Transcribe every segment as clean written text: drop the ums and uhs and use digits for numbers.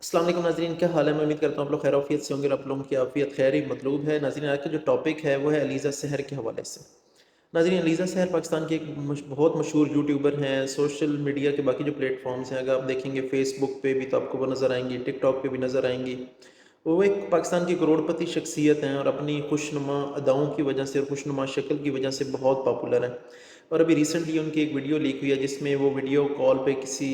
अस्सलाम वालेकुम नाज़रीन, क्या हाल है? मैं उम्मीद करता हूँ आप लोग खैर आफियत से होंगे और आप लोगों की आफियत खैर ही मतलूब है। नाज़रीन, आज का जो टॉपिक है वो है अलीज़ा सहर के हवाले से। नाज़रीन, अलीज़ा सहर पाकिस्तान की एक बहुत मशहूर यूट्यूबर हैं। सोशल मीडिया के बाकी जो प्लेटफॉर्म्स हैं, अगर आप देखेंगे फेसबुक पे भी तो आपको वो नज़र आएंगी, टिकटॉक पे भी नज़र आएंगी। वो एक पाकिस्तान की करोड़पति शख्सियत हैं और अपनी खुशनुमा अदाओं की वजह से और खुशनुमा शक्ल की वजह से बहुत पॉपुलर हैं। और अभी रिसेंटली उनकी एक वीडियो लीक हुई है जिसमें वो वीडियो कॉल पे किसी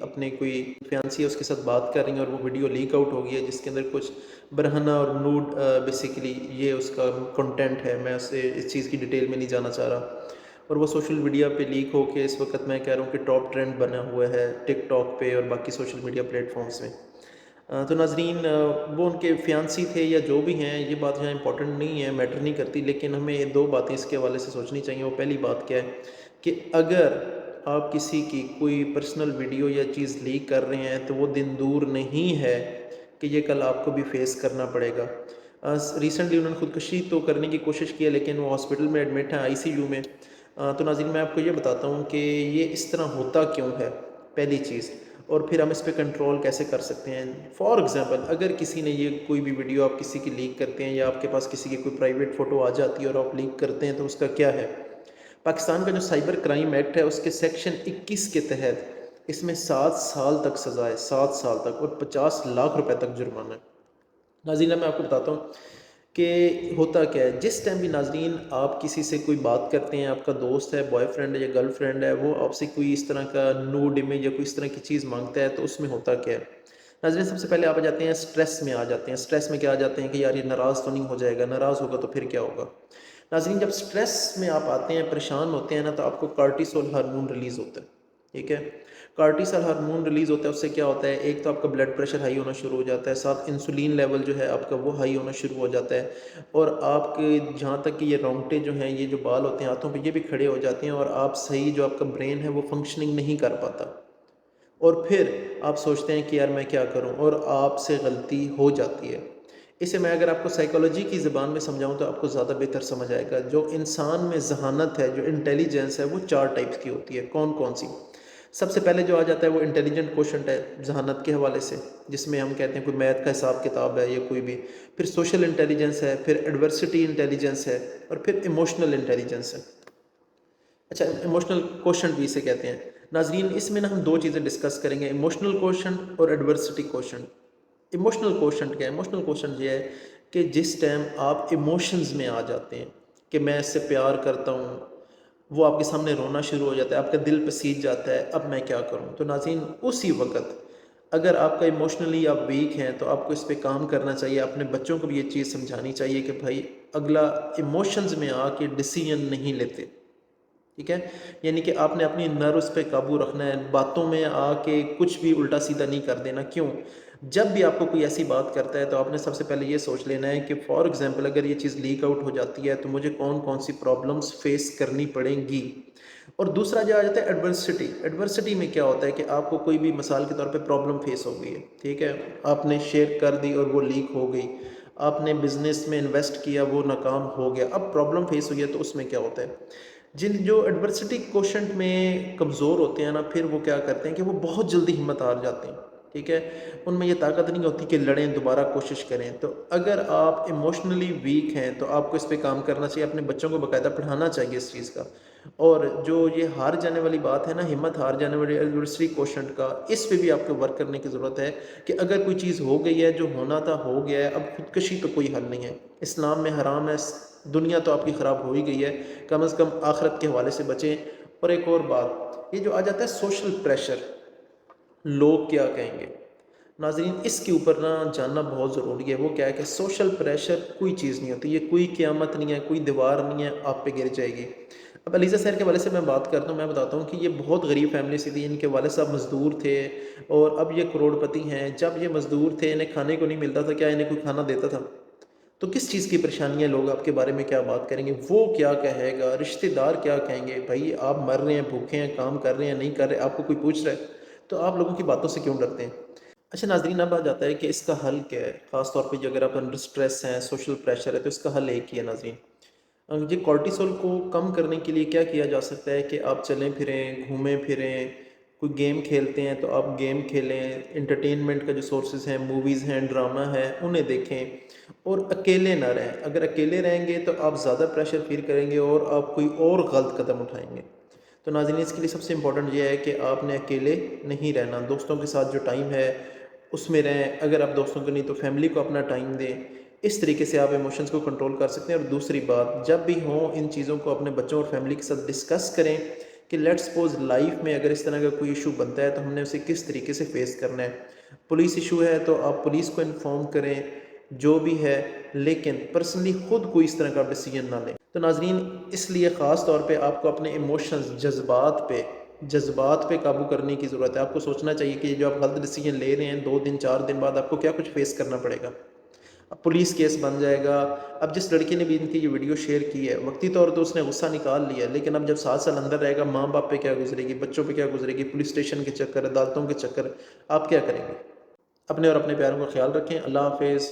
अपने कोई फियांसी है उसके साथ बात कर रही हैं और वो वीडियो लीक आउट हो गई है जिसके अंदर कुछ बरहना और नूड बेसिकली ये उसका कंटेंट है। मैं उससे इस चीज़ की डिटेल में नहीं जाना चाह रहा। और वो सोशल मीडिया पे लीक हो के इस वक्त मैं कह रहा हूँ कि टॉप ट्रेंड बना हुआ है टिकटॉक पे और बाकी सोशल मीडिया प्लेटफॉर्म्स में। तो नाज़रीन, वो उनके फियांसी थे या जो भी हैं, ये बात यहाँ इंपॉर्टेंट नहीं है, मैटर नहीं करती, लेकिन हमें दो बातें इसके हवाले से सोचनी चाहिए। वो पहली बात क्या है कि अगर आप किसी की कोई पर्सनल वीडियो या चीज़ लीक कर रहे हैं तो वो दिन दूर नहीं है कि ये कल आपको भी फेस करना पड़ेगा। रिसेंटली उन्होंने ख़ुदकुशी तो करने की कोशिश की है लेकिन वो हॉस्पिटल में एडमिट हैं, आईसीयू में। तो नाज़रीन, मैं आपको ये बताता हूँ कि ये इस तरह होता क्यों है, पहली चीज़, और फिर हम इस पे कंट्रोल कैसे कर सकते हैं। फॉर एग्ज़ाम्पल, अगर किसी ने ये कोई भी वीडियो आप किसी की लीक करते हैं या आपके पास किसी की कोई प्राइवेट फ़ोटो आ जाती है और आप लीक करते हैं तो उसका क्या है। पाकिस्तान का जो साइबर क्राइम एक्ट है उसके सेक्शन 21 के तहत इसमें 7 साल तक सज़ा है, 7 साल तक, और 50 लाख रुपए तक जुर्माना है। नाज़रीन, मैं आपको बताता हूँ कि होता क्या है। जिस टाइम भी नाज़रीन आप किसी से कोई बात करते हैं, आपका दोस्त है, बॉयफ्रेंड है या गर्लफ्रेंड है, वो आपसे कोई इस तरह का नूड इमेज या कोई इस तरह की चीज़ मांगता है तो उसमें होता क्या है। नाज़रीन, सबसे पहले आप आ जाते हैं स्ट्रेस में, आ जाते हैं स्ट्रेस में। क्या आ जाते हैं कि यार ये नाराज़ तो नहीं हो जाएगा, नाराज़ होगा तो फिर क्या होगा। नाज़रीन, जब स्ट्रेस में आप आते हैं, परेशान होते हैं ना, तो आपको कार्टिसोल हार्मोन रिलीज़ होता है। ठीक है, कार्टिसोल हार्मोन रिलीज़ होता है, उससे क्या होता है, एक तो आपका ब्लड प्रेशर हाई होना शुरू हो जाता है, साथ इंसुलिन लेवल जो है आपका वो हाई होना शुरू हो जाता है। और आपके जहाँ तक कि ये रोंगटे जो हैं, ये जो बाल होते हैं हाथों पे, ये भी खड़े हो जाते हैं और आप सही जो आपका ब्रेन है वो फंक्शनिंग नहीं कर पाता। और फिर आप सोचते हैं कि यार मैं क्या करूं, और आपसे गलती हो जाती है। इसे मैं अगर आपको साइकोलॉजी की ज़बान में समझाऊं तो आपको ज़्यादा बेहतर समझ आएगा। जो इंसान में जहानत है, जो इंटेलिजेंस है, वो 4 टाइप्स की होती है। कौन कौन सी? सबसे पहले जो आ जाता है वो इंटेलिजेंट क्वोशंट है जहानत के हवाले से, जिसमें हम कहते हैं कोई मैथ का हिसाब किताब है या कोई भी। फिर सोशल इंटेलिजेंस है, फिर एडवर्सिटी इंटेलिजेंस है, और फिर इमोशनल इंटेलिजेंस है। अच्छा, इमोशनल क्वोशंट भी इसे कहते हैं। नाजरीन, इसमें ना हम दो चीज़ें डिस्कस करेंगे, इमोशनल क्वोशंट और एडवर्सिटी क्वोशंट। इमोशनल क्वोशंट क्या है? इमोशनल क्वोशंट ये है कि जिस टाइम आप इमोशंस में आ जाते हैं कि मैं इससे प्यार करता हूँ, वो आपके सामने रोना शुरू हो जाता है, आपका दिल पसीज जाता है, अब मैं क्या करूँ। तो नाज़रीन, उसी वक्त अगर आपका इमोशनली आप वीक हैं तो आपको इस पे काम करना चाहिए। अपने बच्चों को भी ये चीज़ समझानी चाहिए कि भाई अगला इमोशंस में आके डिसीजन नहीं लेते। ठीक है, यानी कि आपने अपनी नर्व्स पे काबू रखना है, बातों में आके कुछ भी उल्टा सीधा नहीं कर देना। क्यों? जब भी आपको कोई ऐसी बात करता है तो आपने सबसे पहले ये सोच लेना है कि फॉर एग्जांपल अगर ये चीज़ लीक आउट हो जाती है तो मुझे कौन कौन सी प्रॉब्लम्स फेस करनी पड़ेंगी। और दूसरा जो आ जाता है एडवर्सिटी। एडवर्सिटी में क्या होता है कि आपको कोई भी मिसाल के तौर पे प्रॉब्लम फेस हो गई है, ठीक है, आपने शेयर कर दी और वो लीक हो गई। आपने बिजनेस में इन्वेस्ट किया, वो नाकाम हो गया, अब प्रॉब्लम फेस हुई है। तो उसमें क्या होता है, जिन जो एडवर्सिटी क्वोशंट में कमज़ोर होते हैं ना, फिर वो क्या करते हैं कि वो बहुत जल्दी हिम्मत हार जाते हैं। ठीक है, उनमें ये ताकत नहीं होती कि लड़ें, दोबारा कोशिश करें। तो अगर आप इमोशनली वीक हैं तो आपको इस पे काम करना चाहिए, अपने बच्चों को बाकायदा पढ़ाना चाहिए इस चीज़ का। और जो ये हार जाने वाली बात है ना, हिम्मत हार जाने वाली एडवर्सरी क्वोशंट का, इस पे भी आपको वर्क करने की ज़रूरत है कि अगर कोई चीज़ हो गई है, जो होना था हो गया है, अब खुदकशी तो कोई हल नहीं है, इस्लाम में हराम है, दुनिया तो आपकी ख़राब हो ही गई है, कम से कम आखिरत के हवाले से बचें। और एक और बात, ये जो आ जाता है सोशल प्रेशर, लोग क्या कहेंगे। नाज़रीन, इसके ऊपर ना जानना बहुत ज़रूरी है। वो क्या है कि सोशल प्रेशर कोई चीज़ नहीं होती, ये कोई क़यामत नहीं है, कोई दीवार नहीं है आप पे गिर जाएगी। अब अलीज़ा सहर के वाले से मैं बात करता हूँ, मैं बताता हूँ कि ये बहुत गरीब फैमिली से थी। इनके वाले साहब मज़दूर थे और अब ये करोड़पति हैं। जब ये मज़दूर थे, इन्हें खाने को नहीं मिलता था, क्या इन्हें कोई खाना देता था? तो किस चीज़ की परेशानियाँ, लोग आपके बारे में क्या बात करेंगे, वो क्या कहेगा, रिश्तेदार क्या कहेंगे। भाई आप मर रहे हैं, भूखे हैं, काम कर रहे हैं, नहीं कर रहे, आपको कोई पूछ रहा है, तो आप लोगों की बातों से क्यों डरते हैं। अच्छा नाज़रीन, अब आ जाता है कि इसका हल क्या है। ख़ास तौर पे जो अगर आप अंडर स्ट्रेस हैं, सोशल प्रेशर है, तो इसका हल एक ही है नाज़रीन। ये कॉर्टिसोल को कम करने के लिए क्या किया जा सकता है कि आप चलें फिरें, घूमें फिरें, کوئی گیم کھیلتے ہیں تو آپ گیم کھیلیں، انٹرٹینمنٹ کا جو سورسز ہیں، موویز ہیں، ڈرامہ ہے، انہیں دیکھیں اور اکیلے نہ رہیں۔ اگر اکیلے رہیں گے تو آپ زیادہ پریشر فیل کریں گے اور آپ کوئی اور غلط قدم اٹھائیں گے۔ تو ناظرین اس کے لیے سب سے امپورٹنٹ یہ ہے کہ آپ نے اکیلے نہیں رہنا، دوستوں کے ساتھ جو ٹائم ہے اس میں رہیں، اگر آپ دوستوں کو نہیں تو فیملی کو اپنا ٹائم دیں۔ اس طریقے سے آپ ایموشنز کو کنٹرول کر سکتے ہیں۔ اور دوسری بات، جب بھی ہوں ان چیزوں کو اپنے بچوں اور فیملی کے ساتھ ڈسکس کریں کہ لیٹ سپوز لائف میں اگر اس طرح کا کوئی ایشو بنتا ہے تو ہم نے اسے کس طریقے سے فیس کرنا ہے۔ پولیس ایشو ہے تو آپ پولیس کو انفارم کریں جو بھی ہے، لیکن پرسنلی خود کوئی اس طرح کا ڈیسیجن نہ لیں۔ تو ناظرین اس لیے خاص طور پہ آپ کو اپنے ایموشنز، جذبات پہ قابو کرنے کی ضرورت ہے۔ آپ کو سوچنا چاہیے کہ جو آپ غلط ڈیسیجن لے رہے ہیں 2 دن 4 دن بعد آپ کو کیا کچھ فیس کرنا پڑے گا۔ اب پولیس کیس بن جائے گا۔ اب جس لڑکی نے بھی ان کی یہ ویڈیو شیئر کی ہے، وقتی طور تو اس نے غصہ نکال لیا، لیکن اب جب 7 سال اندر رہے گا، ماں باپ پہ کیا گزرے گی، بچوں پہ کیا گزرے گی، پولیس اسٹیشن کے چکر، عدالتوں کے چکر، آپ کیا کریں گے؟ اپنے اور اپنے پیاروں کا خیال رکھیں۔ اللہ حافظ۔